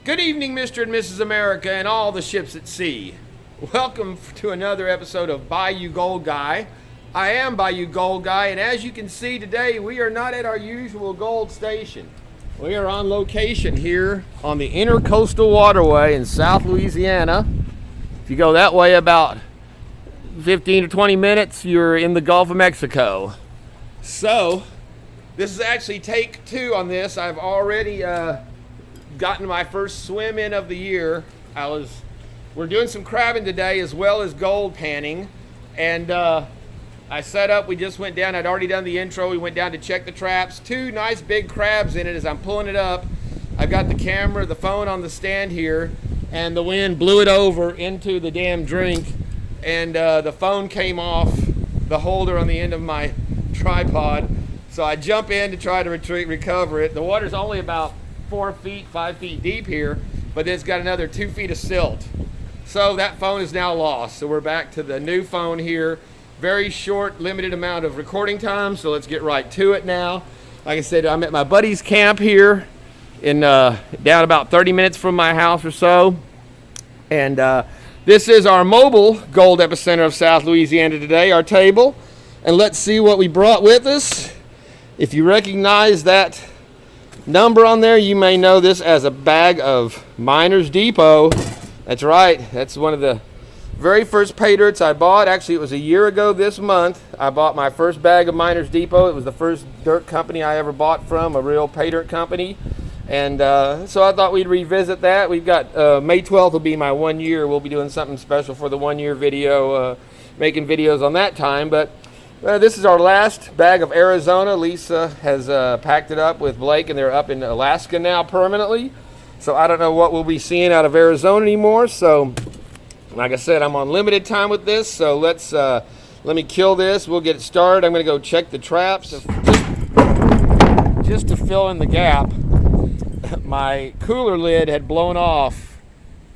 Good evening, Mr. and Mrs. America and all the ships at sea. Welcome to another episode of Bayou Gold Guy. I am Bayou Gold Guy, and as you can see today, we are not at our usual gold station. We are on location here on the Intercoastal Waterway in South Louisiana. If you go that way about 15 to 20 minutes, you're in the Gulf of Mexico. So, this is actually take two on this. I've already gotten my first swim in of the year. We're doing some crabbing today as well as gold panning, and I set up, we just went down, I'd already done the intro, we went down to check the traps. Two nice big crabs in it. As I'm pulling it up, I've got the camera, the phone on the stand here, and the wind blew it over into the damn drink, and the phone came off the holder on the end of my tripod. So I jump in to try to recover it. The water's only about 4 feet, 5 feet deep here, but it's got another 2 feet of silt. So that phone is now lost. So we're back to the new phone here. Very short, limited amount of recording time, so let's get right to it now. Like I said, I'm at my buddy's camp here in down about 30 minutes from my house or so. And this is our mobile gold epicenter of South Louisiana today, our table. And let's see what we brought with us. If you recognize that number on there, you may know this as a bag of Miners Depot. That's right, that's one of the very first pay dirts I bought. Actually, it was a year ago this month. I bought my first bag of Miners Depot. It was the first dirt company I ever bought from, a real pay dirt company. And so I thought we'd revisit that. We've got May 12th will be my 1 year. We'll be doing something special for the 1 year video, making videos on that time. But this is our last bag of Arizona. Lisa has packed it up with Blake, and they're up in Alaska now permanently. So I don't know what we'll be seeing out of Arizona anymore. So like I said, I'm on limited time with this. So let me kill this. We'll get it started. I'm going to go check the traps. Just to fill in the gap, my cooler lid had blown off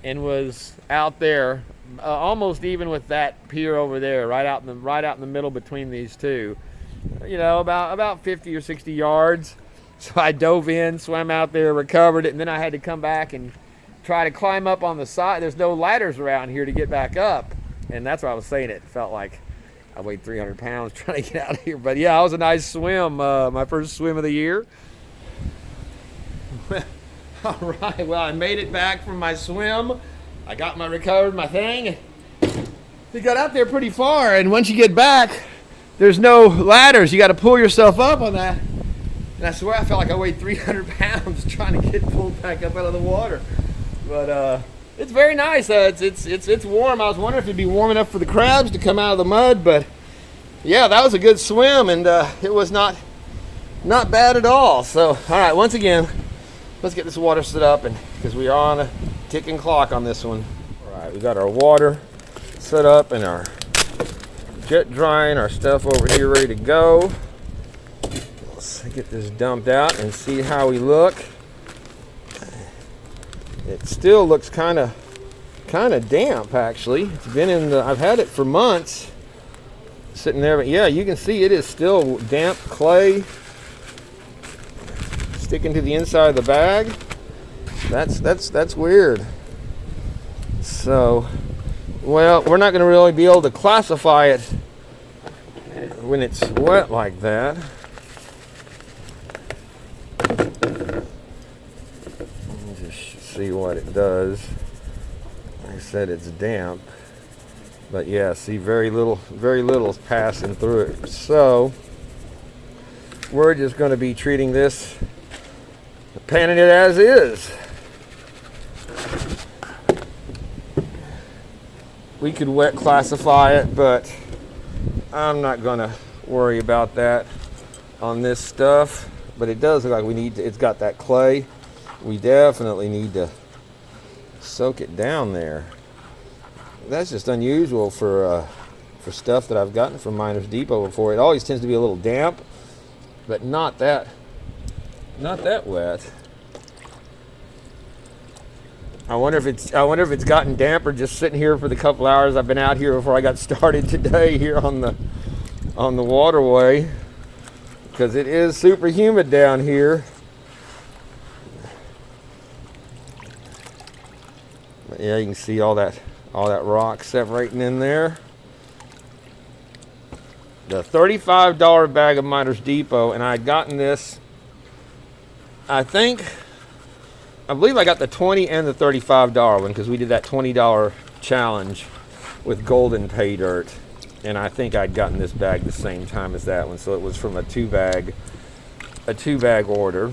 and was out there, almost even with that pier over there, right out in the middle between these two. You know, about 50 or 60 yards. So I dove in, swam out there, recovered it, and then I had to come back and try to climb up on the side. There's no ladders around here to get back up, and that's what I was saying. It felt like I weighed 300 pounds trying to get out of here. But yeah, it was a nice swim, my first swim of the year. All right, well, I made it back from my swim. I recovered my thing. We got out there pretty far, and once you get back, there's no ladders. You got to pull yourself up on that. And I swear I felt like I weighed 300 pounds trying to get pulled back up out of the water. But it's very nice. It's warm. I was wondering if it'd be warm enough for the crabs to come out of the mud, but yeah, that was a good swim, and it was not bad at all. So, all right, once again, let's get this water set up, and because we are on a ticking clock on this one. All right, we got our water set up and our jet drying, our stuff over here ready to go. Let's get this dumped out and see how we look. It still looks kind of damp, actually. It's been I've had it for months sitting there, but yeah, you can see it is still damp clay sticking to the inside of the bag. That's weird. So, well, we're not going to really be able to classify it when it's wet like that. See what it does. Like I said, it's damp, but yeah, see, very little is passing through it. So we're just going to be treating this, panning it as is. We could wet classify it, but I'm not going to worry about that on this stuff. But it does look like it's got that clay. We definitely need to soak it down there. That's just unusual for stuff that I've gotten from Miners Depot before. It always tends to be a little damp, but not that wet. I wonder if it's gotten damper just sitting here for the couple hours I've been out here before I got started today here on the waterway, because it is super humid down here. Yeah, you can see all that rock separating in there. The $35 bag of Miners Depot, and I had gotten this, I believe I got the $20 and the $35 one because we did that $20 challenge with golden pay dirt, and I think I'd gotten this bag the same time as that one, so it was from a two bag order.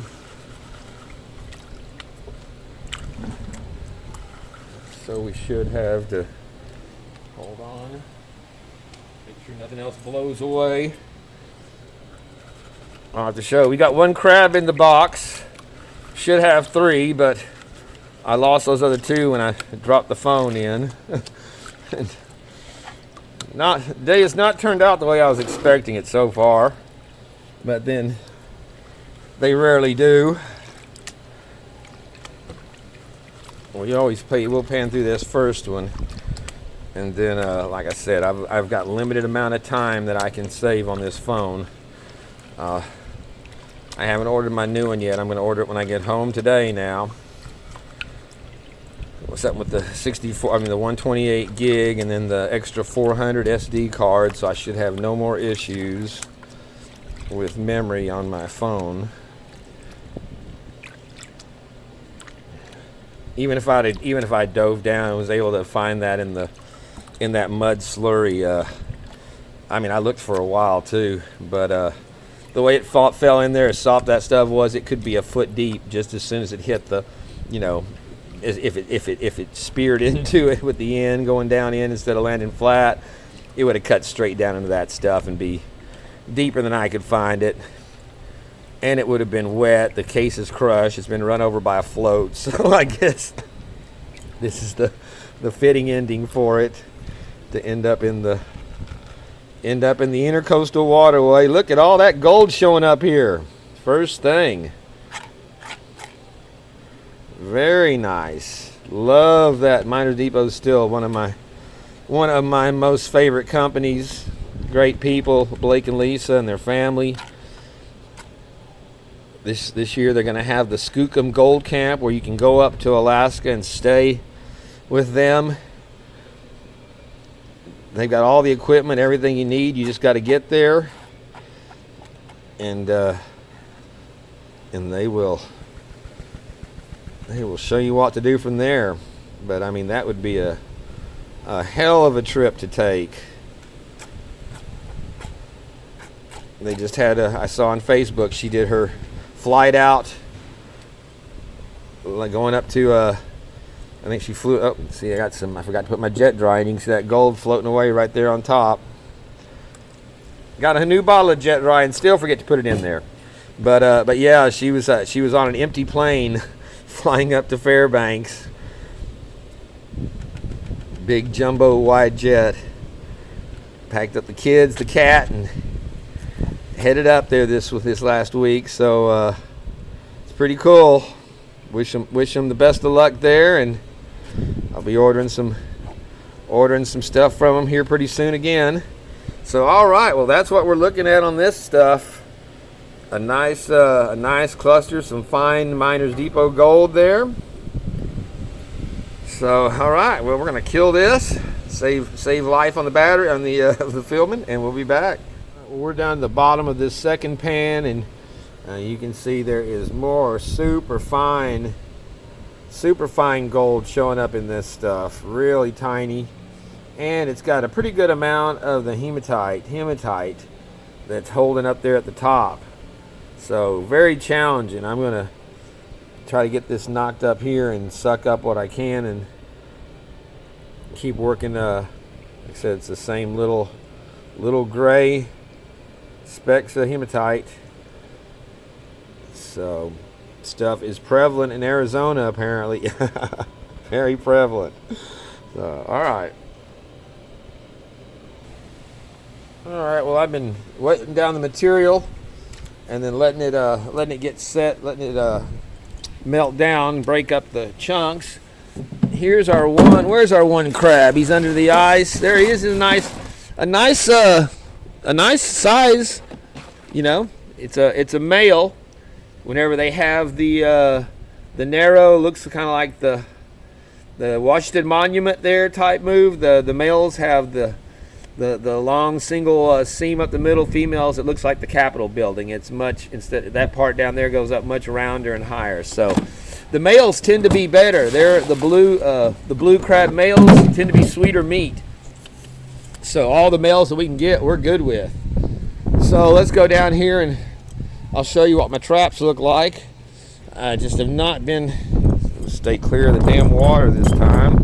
So we should have to hold on, make sure nothing else blows away. I'll have to show. We got one crab in the box. Should have 3, but I lost those other 2 when I dropped the phone in. Day has not turned out the way I was expecting it so far, but then they rarely do. We'll pan through this first one, and then like I said, I've got limited amount of time that I can save on this phone. I haven't ordered my new one yet. I'm going to order it when I get home today now. What's up with the 128 gig and then the extra 400 SD card, so I should have no more issues with memory on my phone. Even if I dove down and was able to find that in that mud slurry, I mean, I looked for a while too, but the way it fell in there, as soft that stuff was, it could be a foot deep just as soon as it hit the, if it speared into it with the end going down in instead of landing flat, it would have cut straight down into that stuff and be deeper than I could find it. And it would have been wet. The case is crushed. It's been run over by a float. So I guess this is the fitting ending for it, to end up in the Intercoastal Waterway. Look at all that gold showing up here. First thing. Very nice. Love that. Miners Depot is still one of my most favorite companies. Great people, Blake and Lisa and their family. This year they're going to have the Skookum Gold Camp, where you can go up to Alaska and stay with them. They've got all the equipment, everything you need. You just got to get there, and they will show you what to do from there. But I mean, that would be a hell of a trip to take. They just had I saw on Facebook, she did her flight out, like going up to I think she flew up. See, I forgot to put my jet dry, and you can see that gold floating away right there on top. Got a new bottle of jet dry and still forget to put it in there. But yeah, she was on an empty plane flying up to Fairbanks. Big jumbo wide jet. Packed up the kids, the cat, and headed up there this last week. So it's pretty cool. Wish them the best of luck there, and I'll be ordering some stuff from them here pretty soon again. So all right, well, that's what we're looking at on this stuff. A nice cluster, some fine Miners Depot gold there. So all right, well, we're gonna kill this, save life on the battery, on the filming, and we'll be back. We're down to the bottom of this second pan, and you can see there is more super fine gold showing up in this stuff. Really tiny, and it's got a pretty good amount of the hematite that's holding up there at the top. So very challenging. I'm gonna try to get this knocked up here and suck up what I can and keep working. Like I said, it's the same little gray specks of hematite. So stuff is prevalent in Arizona, apparently. Very prevalent. So all right, well, I've been wetting down the material and then letting it get set, letting it melt down, break up the chunks. Here's our one. Where's our one crab? He's under the ice. There he is. A nice size. It's a male. Whenever they have the narrow, looks kind of like Washington Monument there type move. The males have the long single seam up the middle. Females, it looks like the Capitol building. It's much, instead that part down there goes up much rounder and higher. So the males tend to be better. They're the blue crab males tend to be sweeter meat. So all the males that we can get, we're good with. So let's go down here and I'll show you what my traps look like. I just have not been, stay clear of the damn water this time.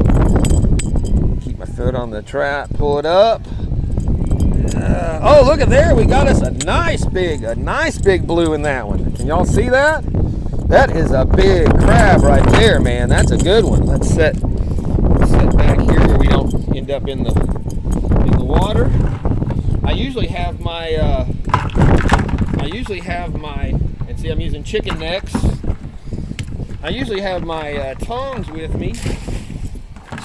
Keep my foot on the trap, pull it up. Oh, look at there, we got us a nice big blue in that one. Can y'all see that? That is a big crab right there, man. That's a good one. Let's set back here where we don't end up in the water. I usually have my and see I'm using chicken necks. I usually have my tongs with me.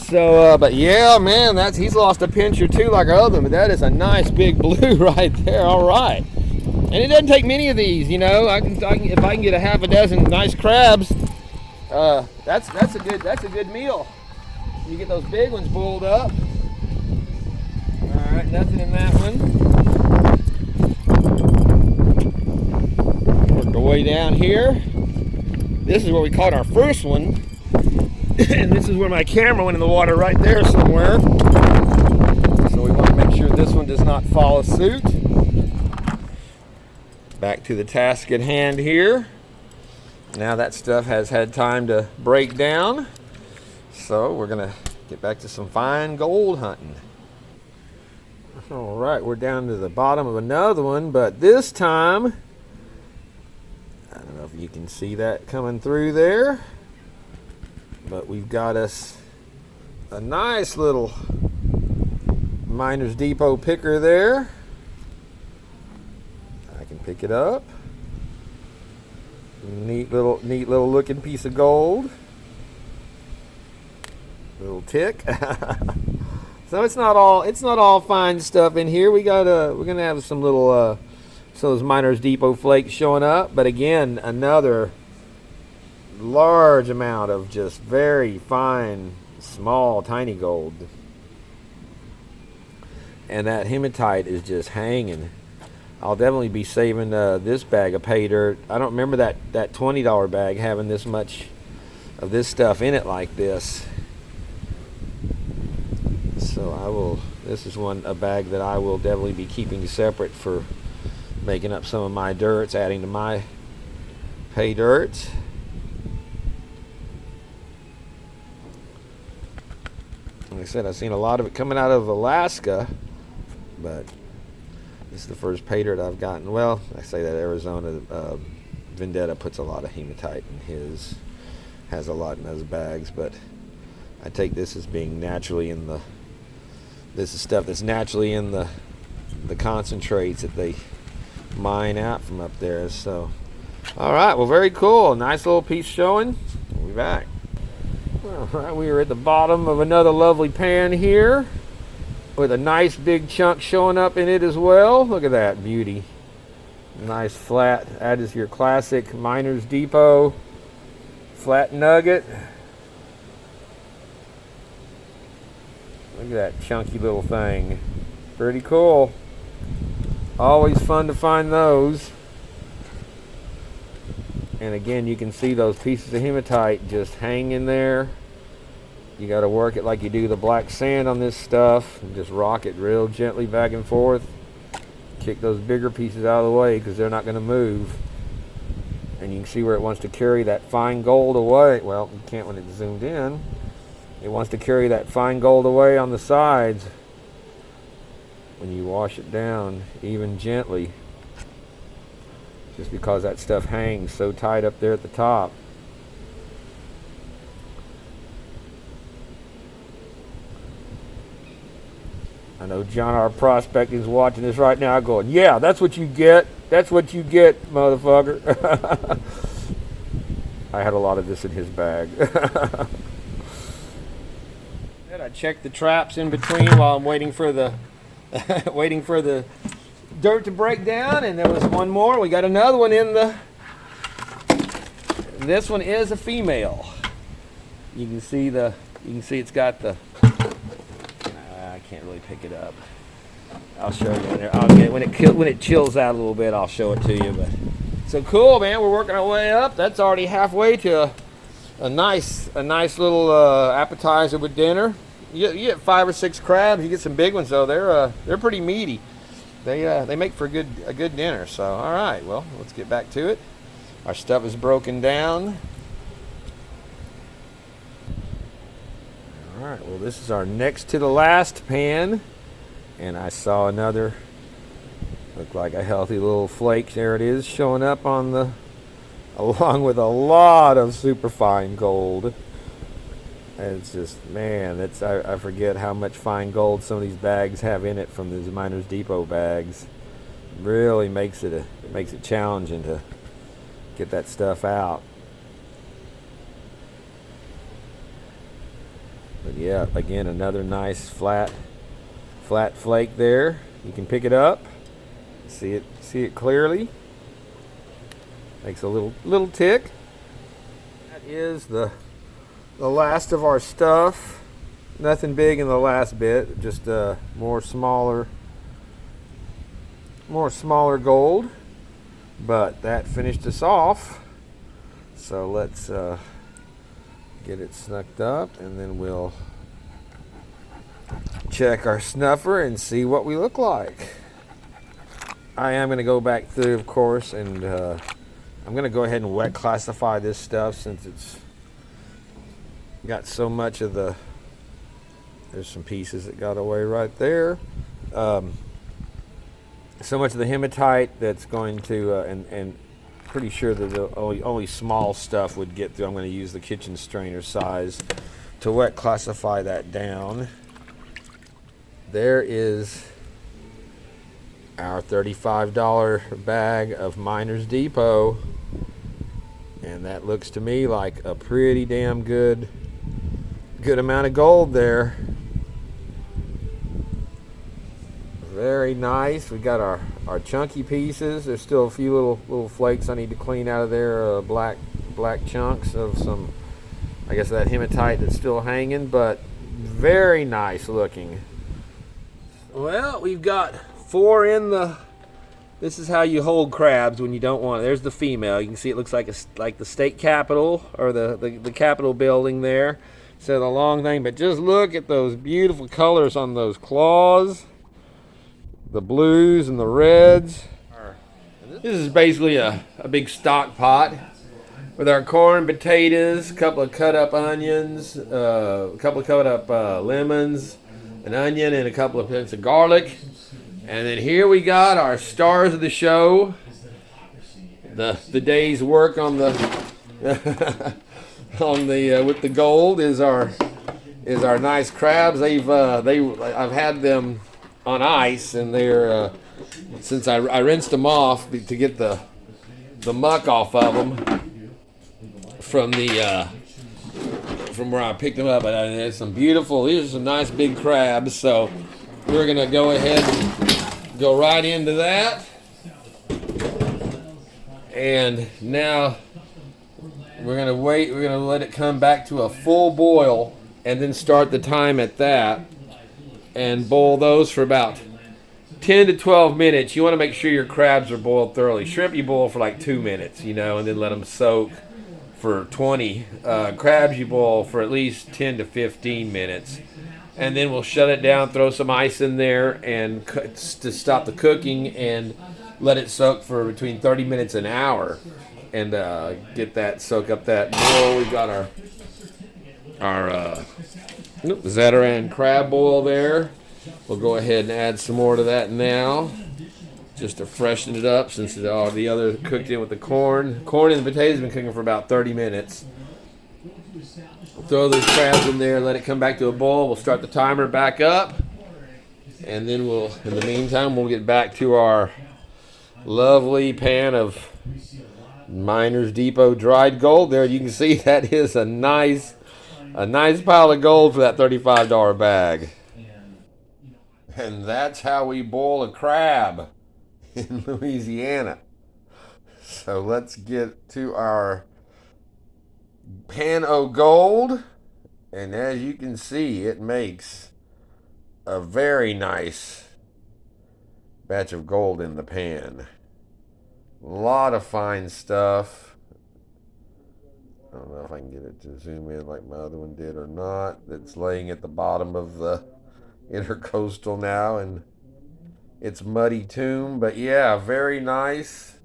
So, but yeah, man, he's lost a pinch or two like our other one, but that is a nice big blue right there. All right, and it doesn't take many of these, you know. If I can get a half a dozen nice crabs, that's a good meal. You get those big ones boiled up. All right, nothing in that one. Work our way down here. This is where we caught our first one. And this is where my camera went in the water right there somewhere. So we want to make sure this one does not follow suit. Back to the task at hand here. Now that stuff has had time to break down. So we're going to get back to some fine gold hunting. All right, we're down to the bottom of another one, but this time, I don't know if you can see that coming through there, but we've got us a nice little Miners Depot picker there. I can pick it up. Neat little looking piece of gold. Little tick. So it's not all fine stuff in here. We're gonna have some little some of those Miners Depot flakes showing up, but again, another large amount of just very fine, small, tiny gold. And that hematite is just hanging. I'll definitely be saving this bag of pay dirt. I don't remember that $20 bag having this much of this stuff in it like this. So this is a bag that I will definitely be keeping separate for making up some of my dirts, adding to my pay dirt. Like I said, I've seen a lot of it coming out of Alaska, but this is the first pay dirt I've gotten. Well, I say that Arizona Vendetta puts a lot of hematite in his, has a lot in those bags, but I take this as being naturally in the, this is stuff that's naturally in the concentrates that they mine out from up there. So, all right, well, very cool. Nice little piece showing. We'll be back. All right, we are at the bottom of another lovely pan here with a nice big chunk showing up in it as well. Look at that beauty. Nice flat. That is your classic Miners Depot flat nugget. Look at that chunky little thing. Pretty cool. Always fun to find those. And again, you can see those pieces of hematite just hanging there. You got to work it like you do the black sand on this stuff and just rock it real gently back and forth. Kick those bigger pieces out of the way because they're not going to move. And you can see where it wants to carry that fine gold away. Well, you can't when it's zoomed in. It wants to carry that fine gold away on the sides when you wash it down, even gently, just because that stuff hangs so tight up there at the top. I know John, our prospect, is watching this right now going, yeah, that's what you get. That's what you get, motherfucker. I had a lot of this in his bag. I checked the traps in between while I'm waiting for the waiting for the dirt to break down, and there was one more. We got another one in the, this one is a female. You can see the You can see it's got the, I can't really pick it up. I'll show you when it chills out a little bit. I'll show it to you. But so cool, man. We're working our way up. That's already halfway to a nice little appetizer with dinner. You get 5 or 6 crabs. You get some big ones though. They're pretty meaty. They make for a good dinner. So all right, well, let's get back to it. Our stuff is broken down. All right, well, this is our next to the last pan, and I saw another, look like a healthy little flake. There it is, showing up on the, along with a lot of superfine gold. And it's just, man, I forget how much fine gold some of these bags have in it from these Miners Depot bags. Really makes it challenging to get that stuff out. But yeah, again, another nice flat flake there. You can pick it up, see it clearly. Makes a little tick. That is the last of our stuff. Nothing big in the last bit, just more smaller gold. But that finished us off. So let's get it snucked up, and then we'll check our snuffer and see what we look like. I am going to go back through, of course, and I'm going to go ahead and wet classify this stuff since it's got so much of the, there's some pieces that got away right there. So much of the hematite that's going to, and pretty sure that the only small stuff would get through. I'm going to use the kitchen strainer size to wet classify that down. There is our $35 bag of Miners Depot, and that looks to me like a pretty damn good amount of gold there. Very nice. We got our chunky pieces. There's still a few little flakes I need to clean out of there, black chunks of some, I guess, that hematite that's still hanging, but very nice looking. Well, we've got 4 in the, this is how you hold crabs when you don't want it. There's the female. You can see it looks like the state capitol, or the Capitol building there. So the long thing, but just look at those beautiful colors on those claws. The blues and the reds. This is basically a big stock pot with our corn, potatoes, a couple of cut up onions, a couple of cut up lemons, an onion, and a couple of bits of garlic. And then here we got our stars of the show. The day's work on the with the gold is our nice crabs. I've had them on ice, and they're since I rinsed them off to get the muck off of them from where I picked them up. But there's some beautiful, these are some nice big crabs, so we're gonna go ahead and go right into that. And now we're gonna let it come back to a full boil, and then start the time at that, and boil those for about 10 to 12 minutes. You want to make sure your crabs are boiled thoroughly. Shrimp you boil for like 2 minutes, and then let them soak for 20. Crabs you boil for at least 10 to 15 minutes. And then we'll shut it down, throw some ice in there and to stop the cooking, and let it soak for between 30 minutes and an hour, and get that, soak up that boil. We've got our Zatarain crab boil there. We'll go ahead and add some more to that now, just to freshen it up, since all the other cooked in with the corn. Corn and the potatoes have been cooking for about 30 minutes. We'll throw those crabs in there, let it come back to a boil. We'll start the timer back up, and then in the meantime, we'll get back to our lovely pan of Miners Depot dried gold. There you can see that is a nice pile of gold for that $35 bag. And that's how we boil a crab in Louisiana. So let's get to our pan of gold, And as you can see, it makes a very nice batch of gold in the pan. A lot of fine stuff. I don't know if I can get it to zoom in like my other one did or not. It's laying at the bottom of the Intercoastal now in its muddy tomb. But yeah, very nice.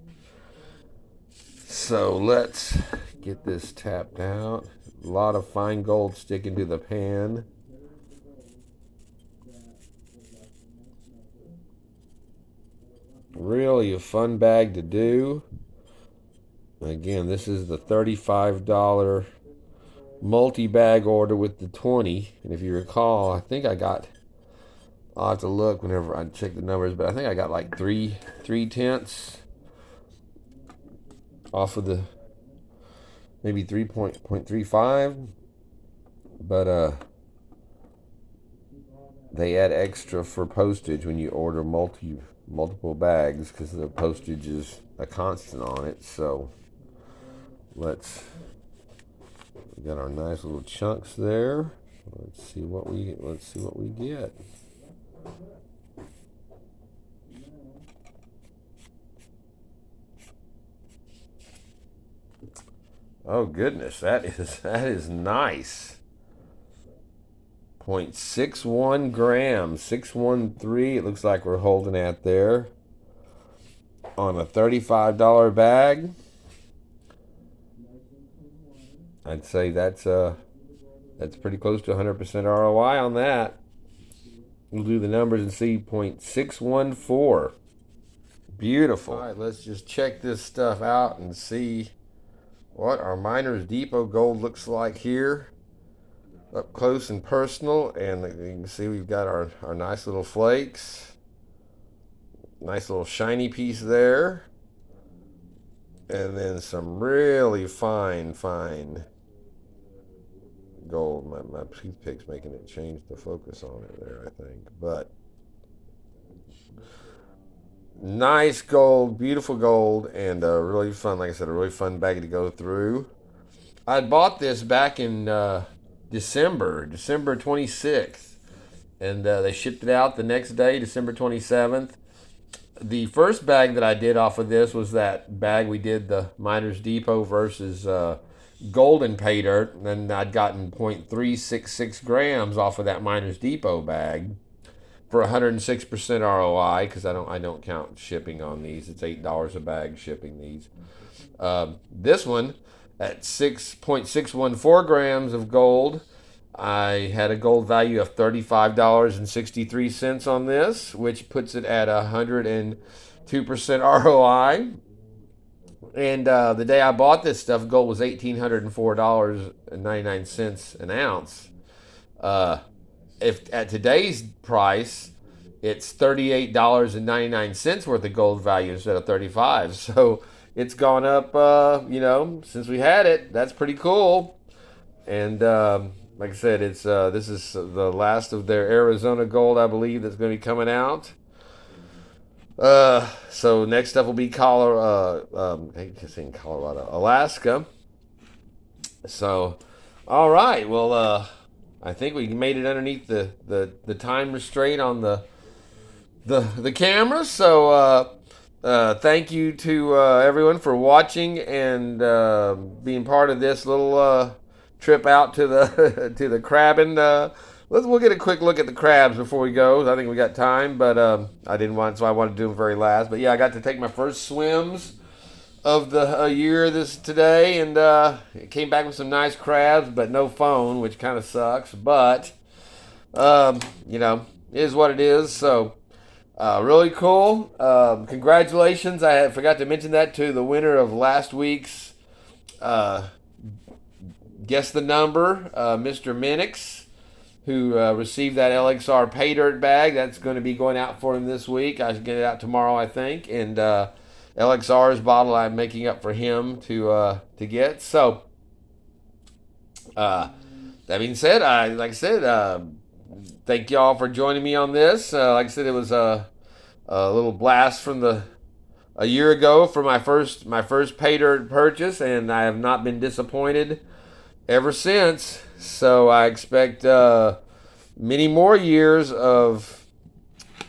So let's get this tapped out. A lot of fine gold sticking to the pan. Really a fun bag to do. Again, this is the $35 multi-bag order with the 20. And if you recall, I think I'll have to look whenever I check the numbers, but I think I got like three tenths off of the maybe 3.35. But they add extra for postage when you order multiple bags because the postage is a constant on it. So we got our nice little chunks there. Let's see what we get. Oh goodness, that is nice. 0.61 grams, 613. It looks like we're holding at there on a $35 bag. I'd say that's pretty close to 100% ROI on that. We'll do the numbers and see 0.614. Beautiful. All right, let's just check this stuff out and see what our Miners Depot gold looks like here. Up close and personal, and you can see we've got our nice little flakes. Nice little shiny piece there. And then some really fine gold. My toothpick's making it change the focus on it there, I think. But nice gold, beautiful gold, and really fun, like I said, a really fun bag to go through. I bought this back in December 26th, and they shipped it out the next day, December 27th. The first bag that I did off of this was that bag we did, the Miners Depot versus Golden Pay Dirt, and then I'd gotten 0.366 grams off of that Miners Depot bag for 106% ROI, because I don't count shipping on these. It's $8 a bag shipping these. This one at 6.614 grams of gold, I had a gold value of $35.63 on this, which puts it at 102% ROI. And the day I bought this stuff, gold was $1,804.99 an ounce. If at today's price, it's $38.99 worth of gold value instead of $35. So it's gone up, since we had it. That's pretty cool. And like I said, it's this is the last of their Arizona gold, I believe, that's going to be coming out. So next up will be Alaska. So, all right. Well, I think we made it underneath the time restraint on the camera. So thank you to everyone for watching and being part of this little trip out to the to the crabbing. We'll get a quick look at the crabs before we go. I think we got time, but I didn't want, so I wanted to do them very last. But yeah, I got to take my first swims of the year today, and came back with some nice crabs, but no phone, which kind of sucks. But it is what it is. So really cool. Congratulations! I forgot to mention that to the winner of last week's Guess the Number, Mr. Minix, who received that LXR Pay Dirt bag. That's going to be going out for him this week. I should get it out tomorrow, I think. And LXR's bottle I'm making up for him to get. So, that being said, thank y'all for joining me on this. Like I said, it was a little blast from a year ago for my first pay dirt purchase, and I have not been disappointed. ever since. So I expect many more years of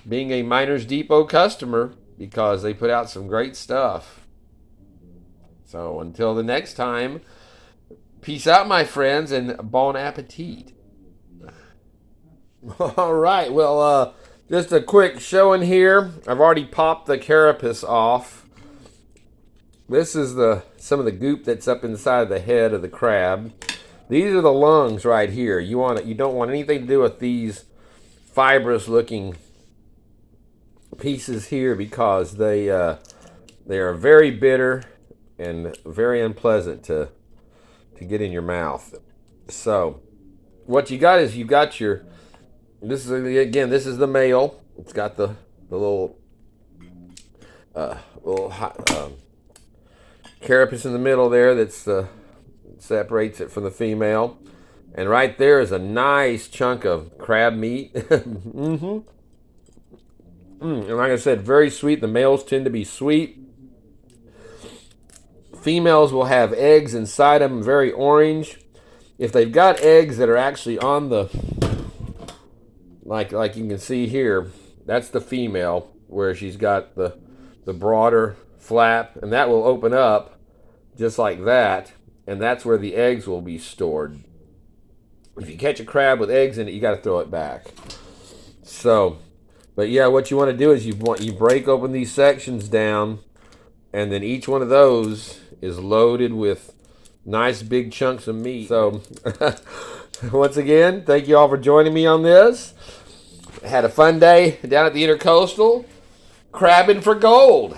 being a Miners Depot customer because they put out some great stuff. So until the next time, peace out, my friends, and bon appetit. All right, well, just a quick showing here. I've already popped the carapace off. This is some of the goop that's up inside the head of the crab. These are the lungs right here. You don't want anything to do with these fibrous looking pieces here because they are very bitter and very unpleasant to get in your mouth. So what you got is this is the male. It's got the little carapace in the middle there that's separates it from the female, and right there is a nice chunk of crab meat. And like I said, very sweet. The males tend to be sweet. Females will have eggs inside them, very orange. If they've got eggs that are actually on the, like you can see here, that's the female, where she's got the broader flap, and that will open up just like that, and that's where the eggs will be stored. If you catch a crab with eggs in it, you got to throw it back. So, but yeah, what you want to do is you break open these sections down, and then each one of those is loaded with nice big chunks of meat. So, once again, thank you all for joining me on this. I had a fun day down at the Intercoastal, crabbing for gold.